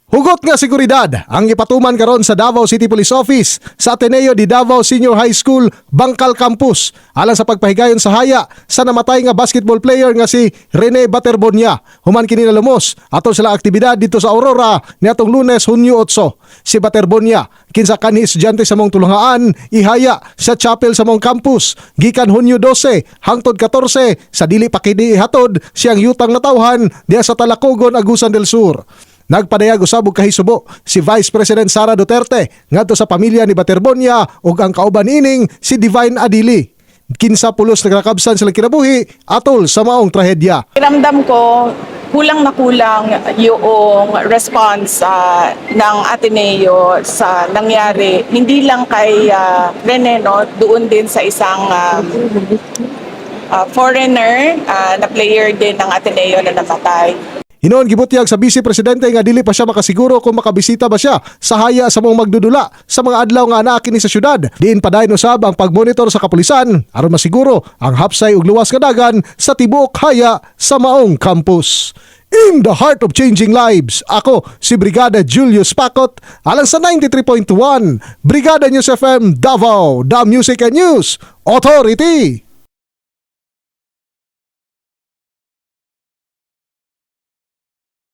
Hugot nga seguridad ang ipatuman karon sa Davao City Police Office sa Ateneo de Davao Senior High School, Bangkal Campus alang sa pagpahigayon sa haya sa namatay nga basketball player nga si Rene Baterbonia. Human kini nalumos aton sila aktibidad dito sa Aurora niadtong Lunes, Hunyo 8. Si Baterbonia kinsa kanhi estudyante sa mong tulungaan ihaya sa chapel sa mong campus gikan Hunyo 12 hangtod 14 sa dili pa kini hatod siyang yutang natawhan diha sa Talacogon, Agusan del Sur. Nagpadayag usab og kahisubo si Vice President Sara Duterte ngadto sa pamilya ni Baterbonia ug ang kauban ining si Divine Adili. Kinsa pulos nagrakabsan sila kinabuhi atol sa maong trahedya. Ramdam ko kulang na kulang yung response ng Ateneo sa nangyari. Hindi lang kay Rene, no, doon din sa isang foreigner na player din ng Ateneo na namatay. Hinoon gibutyag sa Vice Presidente nga dili pa siya makasiguro kung makabisita ba siya sa haya sa mong magdudula sa mga adlaw nga anaa kini sa syudad. Diin padayon usab ang pagmonitor sa kapulisan aron masiguro ang hapsay ug luwas nga dagan sa tibuok haya sa maong campus. In the heart of changing lives, ako si Brigada Julius Pacot alang sa 93.1 Brigada News FM Davao, the Music and News Authority.